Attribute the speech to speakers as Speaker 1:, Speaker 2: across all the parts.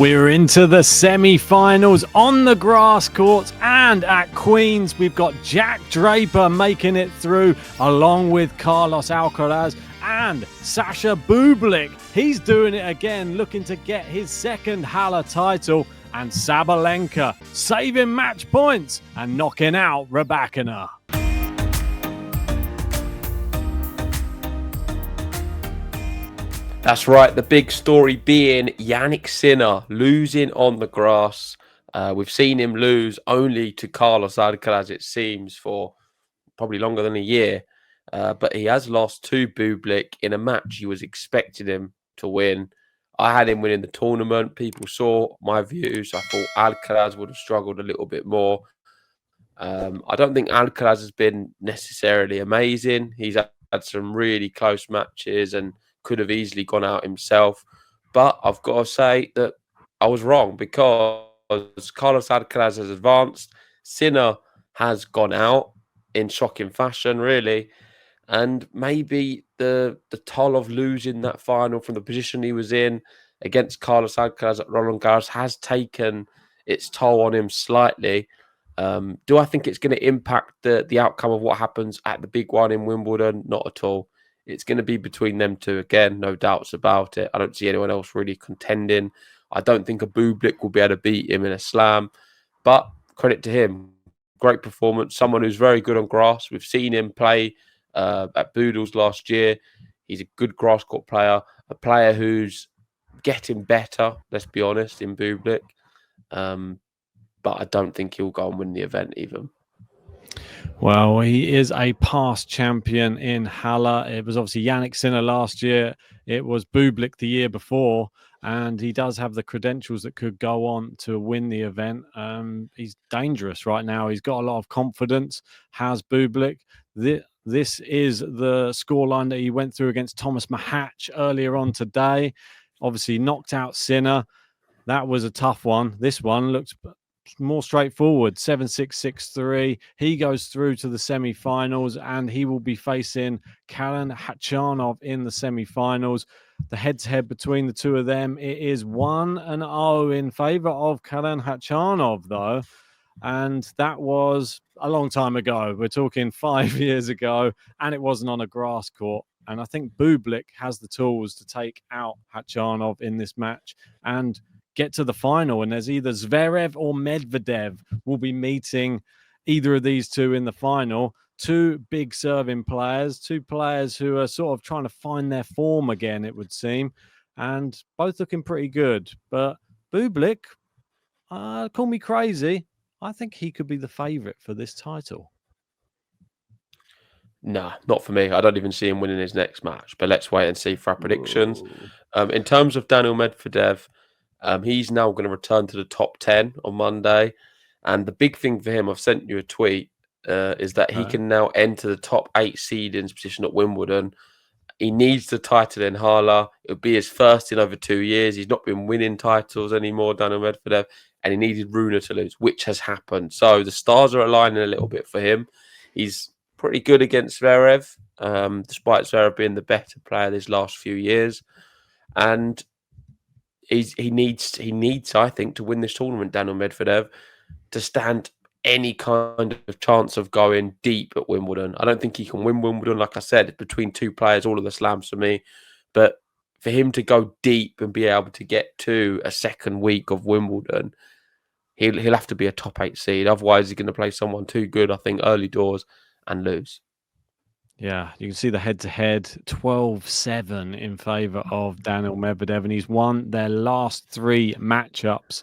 Speaker 1: We're into the semi-finals on the grass courts and at Queen's. We've got Jack Draper making it through along with Carlos Alcaraz and Sasha Bublik. He's doing it again, looking to get his second Halle title. And Sabalenka saving match points and knocking out Rybakina.
Speaker 2: That's right. The big story being Jannik Sinner losing on the grass. We've seen him lose only to Carlos Alcaraz, it seems, for probably longer than a year. But he has lost to Bublik in a match he was expecting him to win. I had him winning the tournament. People saw my views. I thought Alcaraz would have struggled a little bit more. I don't think Alcaraz has been necessarily amazing. He's had some really close matches and could have easily gone out himself. But I've got to say that I was wrong because Carlos Alcaraz has advanced. Sinner has gone out in shocking fashion, really. And maybe the toll of losing that final from the position he was in against Carlos Alcaraz at Roland Garros has taken its toll on him slightly. Do I think it's going to impact the outcome of what happens at the big one in Wimbledon? Not at all. It's going to be between them two again, no doubts about it. I don't see anyone else really contending. I don't think a Bublik will be able to beat him in a slam. But credit to him. Great performance. Someone who's very good on grass. We've seen him play at Boodles last year. He's a good grass court player. A player who's getting better, let's be honest, in Bublik. But I don't think he'll go and win the event even.
Speaker 1: Well, he is a past champion in Halle. It was obviously Jannik Sinner last year. It was Bublik the year before. And he does have the credentials that could go on to win the event. He's dangerous right now. He's got a lot of confidence, has Bublik. This is the scoreline that he went through against Thomas Machac earlier on today. Obviously knocked out Sinner. That was a tough one. This one looks more straightforward. 7-6, 6-3. He goes through to the semi-finals and he will be facing Khachanov in the semi-finals. The head-to-head between the two of them, it is 1-0 in favor of Khachanov, though. And that was a long time ago. We're talking 5 years ago, and it wasn't on a grass court. And I think Bublik has the tools to take out Khachanov in this match and get to the final. And there's either Zverev or Medvedev will be meeting either of these two in the final. Two big serving players, two players who are sort of trying to find their form again, it would seem, and both looking pretty good. But Bublik, call me crazy, I think he could be the favourite for this title.
Speaker 2: Nah, not for me. I don't even see him winning his next match. But let's wait and see for our predictions. In terms of Daniil Medvedev, he's now going to return to the top 10 on Monday. And the big thing for him, I've sent you a tweet, is that he can now enter the top 8 seedings position at Wimbledon. He needs the title in Halle. It'll be his first in over 2 years. He's not been winning titles anymore, Daniil Medvedev, and he needed Rune to lose, which has happened. So the stars are aligning a little bit for him. He's pretty good against Zverev, despite Zverev being the better player these last few years. And he needs, I think, to win this tournament, Daniil Medvedev, to stand any kind of chance of going deep at Wimbledon. I don't think he can win Wimbledon. Like I said, between two players, all of the slams for me. But for him to go deep and be able to get to a second week of Wimbledon, he'll have to be a top 8 seed. Otherwise, he's going to play someone too good, I think, early doors and lose.
Speaker 1: Yeah, you can see the head-to-head 12-7 in favor of Daniil Medvedev, and he's won their last 3 matchups.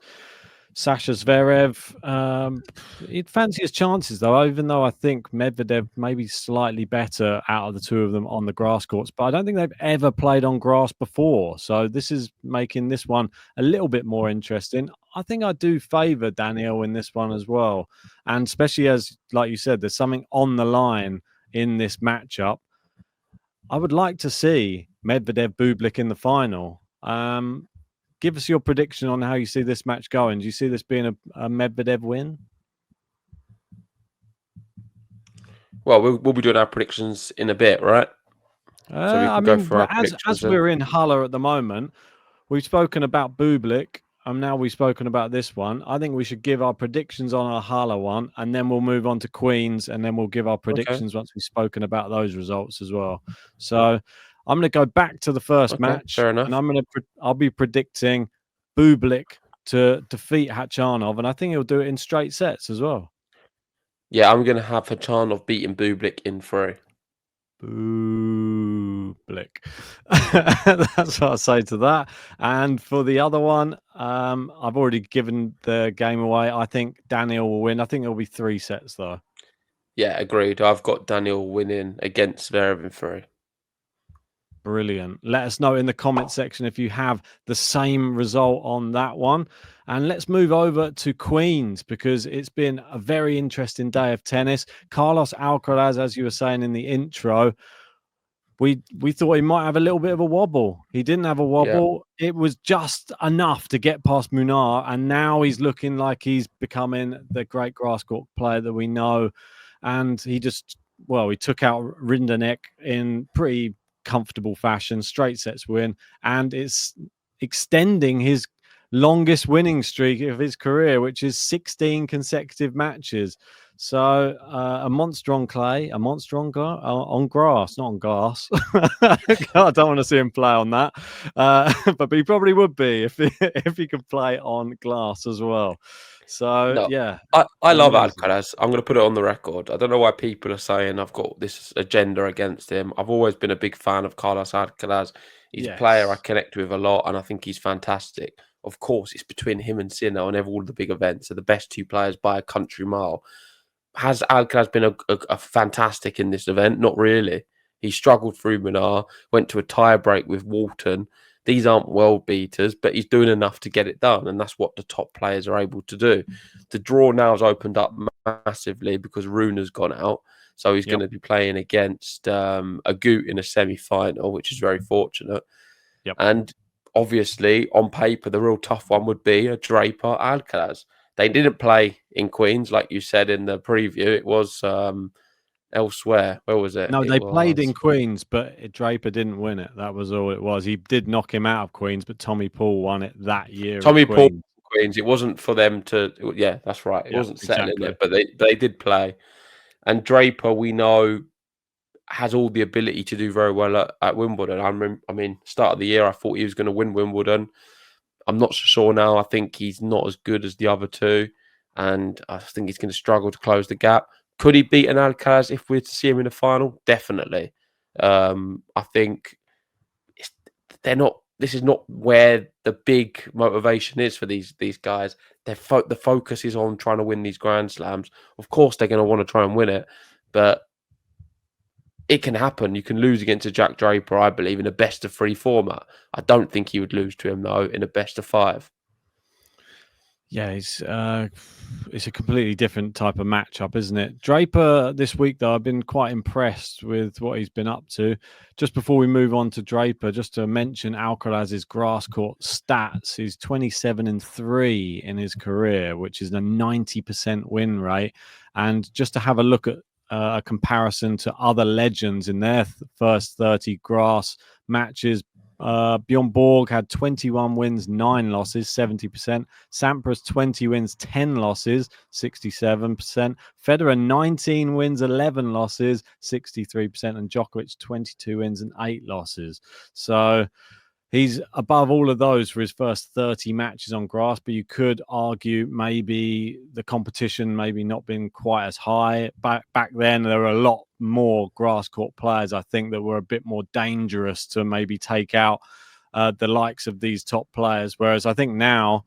Speaker 1: Sasha Zverev, he'd fancy his chances, though, even though I think Medvedev may be slightly better out of the two of them on the grass courts. But I don't think they've ever played on grass before. So this is making this one a little bit more interesting. I think I do favour Daniil in this one as well. And especially as, like you said, there's something on the line in this matchup. I would like to see Medvedev Bublik in the final. Give us your prediction on how you see this match going. Do you see this being a Medvedev win?
Speaker 2: Well, we'll be doing our predictions in a bit, right?
Speaker 1: As we're in Halle at the moment, we've spoken about Bublik. now we've spoken about this one, I think we should give our predictions on our Halle one, and then we'll move on to Queens, and then we'll give our predictions once we've spoken about those results as well. So I'm going to go back to the first match,
Speaker 2: fair enough.
Speaker 1: and I'll be predicting Bublik to defeat Khachanov, and I think he'll do it in straight sets as well.
Speaker 2: Yeah, I'm going to have Khachanov beating Bublik in 3.
Speaker 1: Bublik. That's what I say to that. And for the other one, I've already given the game away. I think Daniel will win. I think it'll be 3 sets though.
Speaker 2: Yeah, agreed. I've got Daniel winning against Zverev in 3.
Speaker 1: Brilliant. Let us know in the comment section if you have the same result on that one. And let's move over to Queens, because it's been a very interesting day of tennis. Carlos Alcaraz, as you were saying in the intro, we thought he might have a little bit of a wobble. He didn't have a wobble. Yeah. It was just enough to get past Munar, and now he's looking like he's becoming the great grass court player that we know. And he took out Rinderknecht in pretty comfortable fashion, straight sets win, and it's extending his longest winning streak of his career, which is 16 consecutive matches. So a monster on clay, a monster on grass, not on glass. I don't want to see him play on that, but he probably would be if he could play on glass as well. So
Speaker 2: no,
Speaker 1: yeah,
Speaker 2: I love Alcaraz. I'm going to put it on the record. I don't know why people are saying I've got this agenda against him. I've always been a big fan of Carlos Alcaraz. He's a player I connect with a lot, and I think he's fantastic. Of course, it's between him and Sinner on all the big events. They're the best 2 players by a country mile. Has Alcaraz been a fantastic in this event? Not really. He struggled through Munar, went to a tie break with Walton. These aren't world beaters, but he's doing enough to get it done, and that's what the top players are able to do. The draw now has opened up massively because Rune has gone out, so he's going to be playing against Agut in a semi-final, which is very fortunate. And obviously, on paper, the real tough one would be a Draper Alcaraz. They didn't play in Queens, like you said in the preview. It was elsewhere. Where was it?
Speaker 1: No, they played in Queens, but Draper didn't win it. That was all it was. He did knock him out of Queens, but Tommy Paul won it that year.
Speaker 2: Tommy Paul Queens. It wasn't for them to. Yeah, that's right. It wasn't settling it, but they did play. And Draper, we know, has all the ability to do very well at Wimbledon. I mean, start of the year, I thought he was going to win Wimbledon. I'm not so sure now. I think he's not as good as the other 2, and I think he's going to struggle to close the gap. Could he beat an Alcaraz if we're to see him in the final? Definitely. I think they're not. This is not where the big motivation is for these guys. The focus is on trying to win these Grand Slams. Of course, they're going to want to try and win it, but it can happen. You can lose against a Jack Draper, I believe, in a best-of-3 format. I don't think he would lose to him, though, in a best-of-5.
Speaker 1: Yeah, it's a completely different type of matchup, isn't it? Draper this week, though, I've been quite impressed with what he's been up to. Just before we move on to Draper, just to mention Alcaraz's grass court stats, he's 27-3 in his career, which is a 90% win rate. And just to have a look at a comparison to other legends in their first 30 grass matches, Bjorn Borg had 21 wins, 9 losses, 70%. Sampras 20 wins, 10 losses, 67%. Federer 19 wins, 11 losses, 63%. And Djokovic 22 wins and 8 losses. So he's above all of those for his first 30 matches on grass, but you could argue maybe the competition maybe not been quite as high. Back then, there were a lot more grass court players, I think, that were a bit more dangerous to maybe take out the likes of these top players. Whereas I think now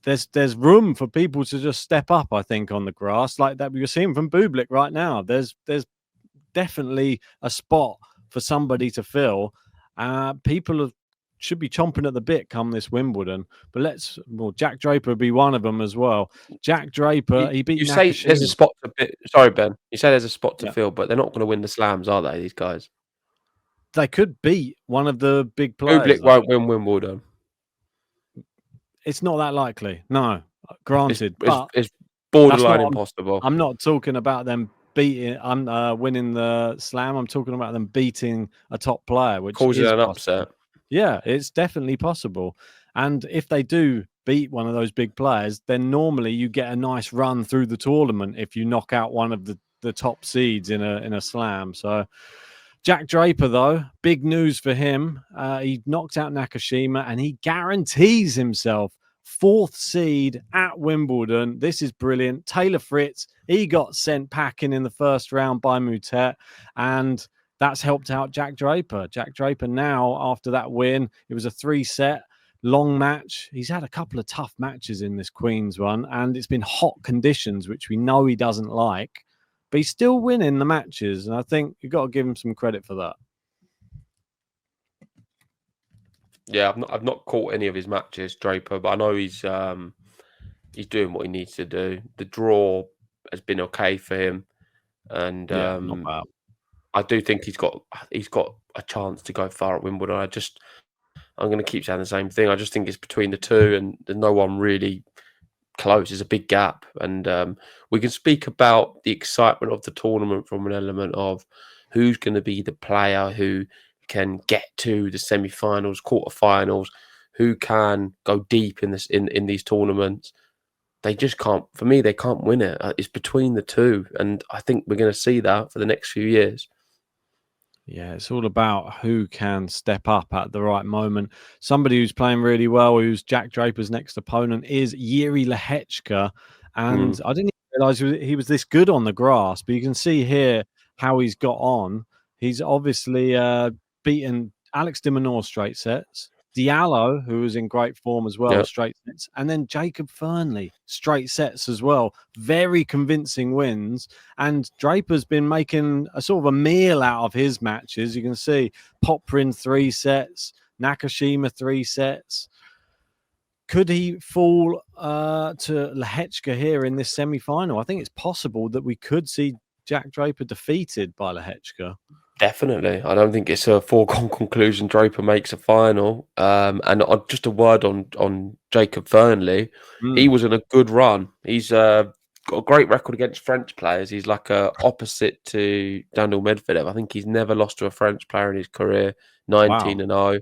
Speaker 1: there's room for people to just step up, I think, on the grass like that. We're seeing from Bublik right now. There's definitely a spot for somebody to fill. People should be chomping at the bit come this Wimbledon. But Jack Draper would be one of them as well. Jack Draper, he beat.
Speaker 2: You say there's a spot to fill. Sorry, Ben. You say there's a spot to fill, but they're not going to win the slams, are they? These guys.
Speaker 1: They could beat one of the big players.
Speaker 2: Bublik won't win Wimbledon.
Speaker 1: It's not that likely. No, granted,
Speaker 2: it's borderline impossible.
Speaker 1: I'm not talking about them winning the slam. I'm talking about them beating a top player, which
Speaker 2: causing an upset.
Speaker 1: Yeah, it's definitely possible. And if they do beat one of those big players, then normally you get a nice run through the tournament if you knock out one of the top seeds in a slam. So Jack Draper, though, big news for him. He knocked out Nakashima and he guarantees himself 4th seed at Wimbledon. This is brilliant. Taylor Fritz, he got sent packing in the first round by Moutet, and that's helped out Jack Draper. Jack Draper now, after that win, it was a 3-set long match. He's had a couple of tough matches in this Queen's one, and it's been hot conditions, which we know he doesn't like, but he's still winning the matches, and I think you've got to give him some credit for that.
Speaker 2: Yeah, I've not caught any of his matches, Draper, but I know he's doing what he needs to do. The draw has been okay for him, and
Speaker 1: not bad.
Speaker 2: I do think he's got a chance to go far at Wimbledon. I'm going to keep saying the same thing. I just think it's between the two, and there's no one really close. There's a big gap, and we can speak about the excitement of the tournament from an element of who's going to be the player who can get to the semi-finals, quarterfinals, who can go deep in these tournaments. They just can't. For me, they can't win it. It's between the two, and I think we're going to see that for the next few years.
Speaker 1: Yeah, it's all about who can step up at the right moment. Somebody who's playing really well, who's Jack Draper's next opponent, is Jiří Lehecka. And I didn't even realize he was this good on the grass, but you can see here how he's got on. He's obviously beaten Alex de Minaur straight sets, Diallo, who was in great form as well, straight sets, and then Jacob Fernley, straight sets as well. Very convincing wins. And Draper's been making a sort of a meal out of his matches. You can see Poprin 3 sets, Nakashima 3 sets. Could he fall to Lehecka here in this semi-final? I think it's possible that we could see Jack Draper defeated by Lehecka.
Speaker 2: Definitely. I don't think it's a foregone conclusion Draper makes a final. And just a word on Jacob Fernley. He was in a good run. He's got a great record against French players. He's like a opposite to Daniil Medvedev. I think he's never lost to a French player in his career, 19-0.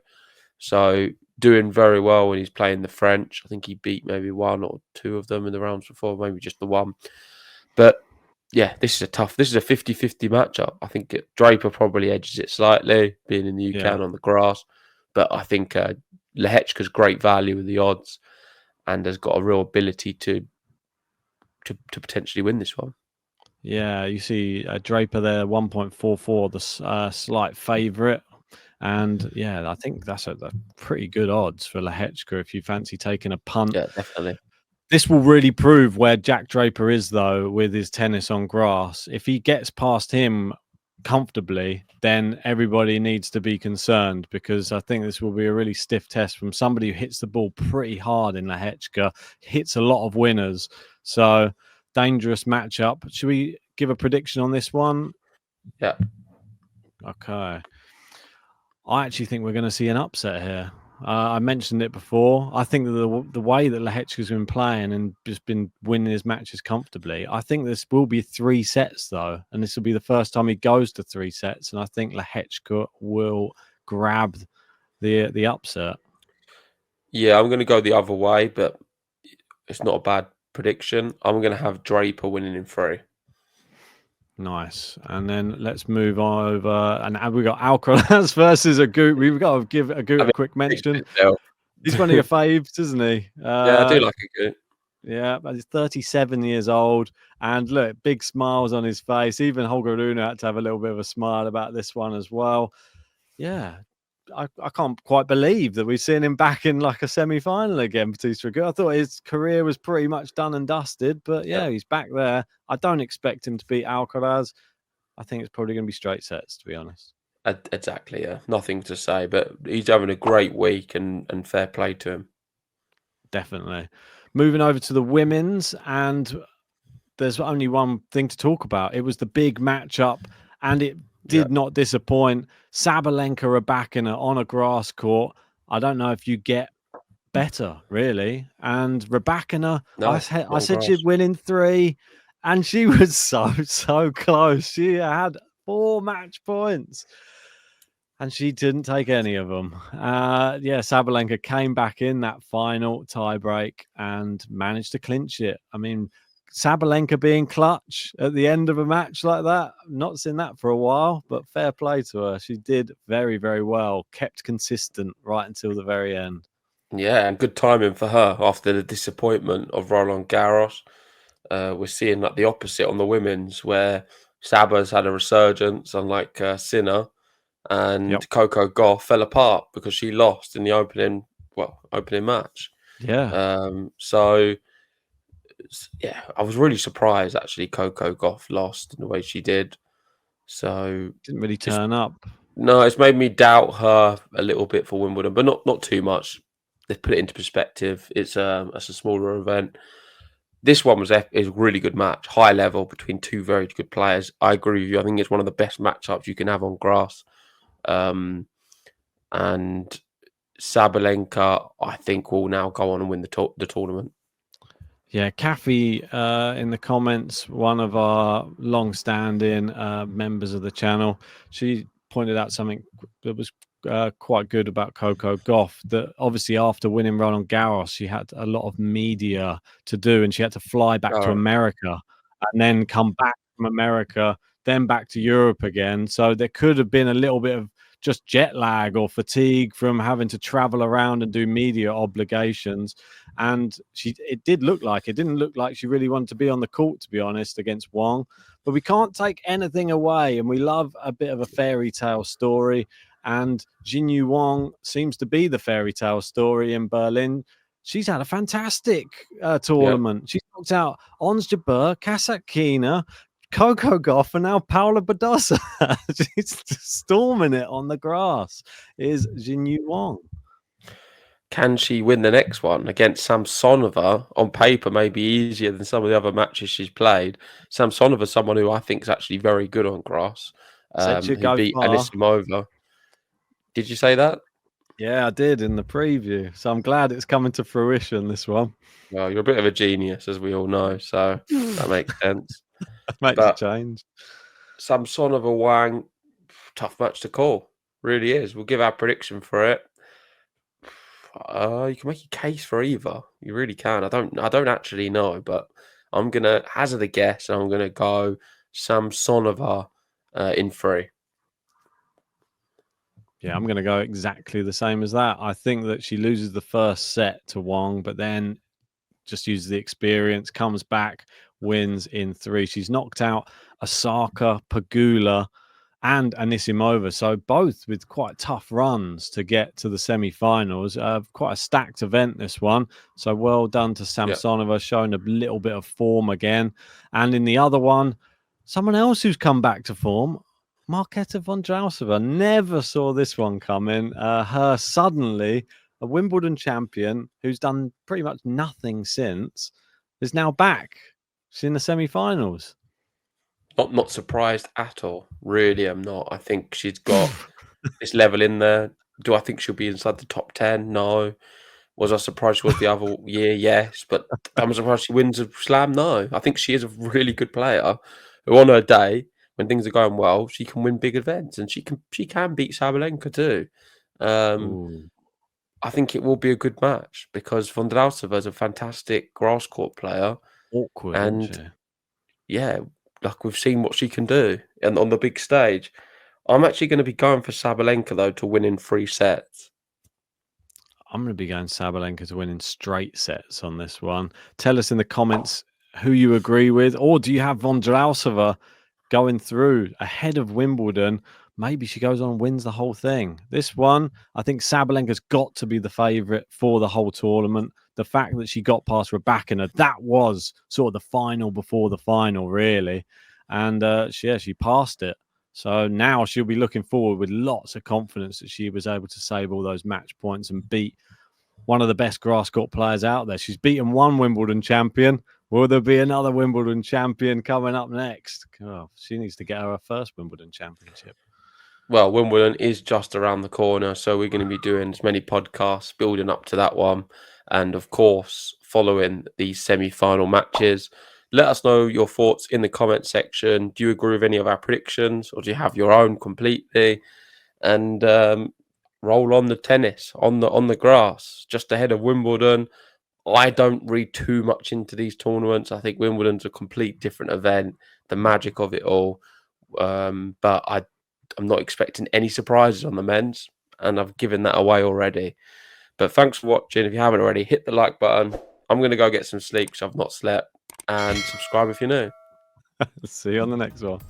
Speaker 2: So doing very well when he's playing the French. I think he beat maybe 1 or 2 of them in the rounds before, maybe just the one. But yeah, this is a 50-50 matchup. I think Draper probably edges it slightly, being in the UK and on the grass. But I think Lehecka's great value with the odds and has got a real ability to potentially win this one.
Speaker 1: Yeah, you see Draper there, 1.44, the slight favourite. And yeah, I think that's a pretty good odds for Lehecka if you fancy taking a punt.
Speaker 2: Yeah, definitely.
Speaker 1: This will really prove where Jack Draper is, though, with his tennis on grass. If he gets past him comfortably, then everybody needs to be concerned, because I think this will be a really stiff test from somebody who hits the ball pretty hard in Lehecka, hits a lot of winners. So dangerous matchup. Should we give a prediction on this one?
Speaker 2: Yeah.
Speaker 1: Okay. I actually think we're going to see an upset here. I mentioned it before. I think that the way that Lehecka's been playing and just been winning his matches comfortably, I think this will be 3 sets, though. And this will be the first time he goes to 3 sets. And I think Lehecka will grab the upset.
Speaker 2: Yeah, I'm going to go the other way, but it's not a bad prediction. I'm going to have Draper winning in 3.
Speaker 1: Nice. And then let's move over. And we've got Alcaraz versus Agut. We've got to give Agut a quick mention. He's one of your faves, isn't he?
Speaker 2: Yeah, I do like Agut.
Speaker 1: Yeah, but he's 37 years old. And look, big smiles on his face. Even Holger Rune had to have a little bit of a smile about this one as well. Yeah, I can't quite believe that we've seen him back in like a semi-final again, Bautista Agut. I thought his career was pretty much done and dusted, but yeah, he's back there. I don't expect him to beat Alcaraz. I think it's probably going to be straight sets, to be honest.
Speaker 2: Exactly, yeah. Nothing to say, but he's having a great week and fair play to him.
Speaker 1: Definitely. Moving over to the women's, and there's only one thing to talk about. It was the big matchup, and it did not disappoint. Sabalenka, Rybakina on a grass court. I don't know if you get better, really. And Rybakina, I said she'd win in 3, and she was so close. She had 4 match points. And she didn't take any of them. Sabalenka came back in that final tiebreak and managed to clinch it. I mean, Sabalenka being clutch at the end of a match like that, not seen that for a while, but fair play to her. She did very, very well, kept consistent right until the very end.
Speaker 2: Yeah, and good timing for her after the disappointment of Roland Garros. We're seeing like the opposite on the women's, where Saba's had a resurgence, unlike Sinner,
Speaker 1: Yep.
Speaker 2: and Coco Gauff fell apart because she lost in the opening match.
Speaker 1: Yeah.
Speaker 2: So yeah, I was really surprised actually Coco Gauff lost in the way she did. So
Speaker 1: Didn't really
Speaker 2: it's
Speaker 1: turn up.
Speaker 2: no, it's made me doubt her a little bit for Wimbledon, but not too much. They've put it into perspective. It's a smaller event. This one was a really good match, high level between two very good players. I agree with you. I think it's one of the best matchups you can have on grass. And Sabalenka, I think, will now go on and win the tournament.
Speaker 1: Yeah, Kathy in the comments, one of our long-standing members of the channel, she pointed out something that was quite good about Coco Gauff. That obviously after winning Roland Garros, she had a lot of media to do, and she had to fly back to America and then come back from America, then back to Europe again. So there could have been a little bit of just jet lag or fatigue from having to travel around and do media obligations. And it didn't look like she really wanted to be on the court, to be honest, against Wang. But we can't take anything away, and we love a bit of a fairy tale story. And Jinyu Wang seems to be the fairy tale story in Berlin. She's had a fantastic tournament. Yep. She's knocked out Ons Jabeur, Khachanov, Coco Gauff, and now Paula Badosa. She's storming it on the grass. Is Jinyu Wang.
Speaker 2: Can she win the next one against Samsonova? On paper, maybe easier than some of the other matches she's played. Samsonova, someone who I think is actually very good on grass. Who beat Anisimova. Did you say that?
Speaker 1: Yeah, I did in the preview. So I'm glad it's coming to fruition, this one.
Speaker 2: Well, you're a bit of a genius, as we all know. So that makes sense.
Speaker 1: Makes a change.
Speaker 2: Samsonova Wang, tough match to call. Really is. We'll give our prediction for it. You can make a case for either. You really can. I don't actually know, but I'm gonna hazard a guess, and I'm gonna go Samsonova in 3.
Speaker 1: Yeah, I'm going to go exactly the same as that. I think that she loses the first set to Wang, but then just uses the experience, comes back, wins in 3. She's knocked out Osaka, Pegula, and Anisimova. So both with quite tough runs to get to the semi-finals. Quite a stacked event, this one. So well done to Samsonova, showing a little bit of form again. And in the other one, someone else who's come back to form, Marketa Vondrousova. Never saw this one coming. Her suddenly, a Wimbledon champion who's done pretty much nothing since, is now back. She's in the semi-finals.
Speaker 2: Not surprised at all. Really, I'm not. I think she's got this level in there. Do I think she'll be inside the top 10? No. Was I surprised she was the other year? Yes. But I'm surprised she wins a slam? No. I think she is a really good player who on her day, when things are going well, she can win big events, and she can beat Sabalenka too. I think it will be a good match because Vondrousova is a fantastic grass court player.
Speaker 1: Awkward, isn't she?
Speaker 2: Yeah, like we've seen what she can do and on the big stage. I'm actually going to be going for Sabalenka though to win in 3 sets.
Speaker 1: I'm going to be going Sabalenka to win in straight sets on this one. Tell us in the comments who you agree with, or do you have Vondrousova going through ahead of Wimbledon? Maybe she goes on and wins the whole thing. This one, I think Sabalenka's got to be the favourite for the whole tournament. The fact that she got past Rybakina, that was sort of the final before the final, really. And she passed it. So now she'll be looking forward with lots of confidence that she was able to save all those match points and beat one of the best grass court players out there. She's beaten one Wimbledon champion. Will there be another Wimbledon champion coming up next? Oh, she needs to get her first Wimbledon championship.
Speaker 2: Well, Wimbledon is just around the corner, so we're going to be doing as many podcasts building up to that one. And of course, following these semi-final matches. Let us know your thoughts in the comment section. Do you agree with any of our predictions, or do you have your own completely? and roll on the tennis on the grass just ahead of Wimbledon. I don't read too much into these tournaments. I think Wimbledon's a complete different event, the magic of it all. But I'm not expecting any surprises on the men's, and I've given that away already. But thanks for watching. If you haven't already, hit the like button. I'm going to go get some sleep because I've not slept, and subscribe if you're new.
Speaker 1: See you on the next one.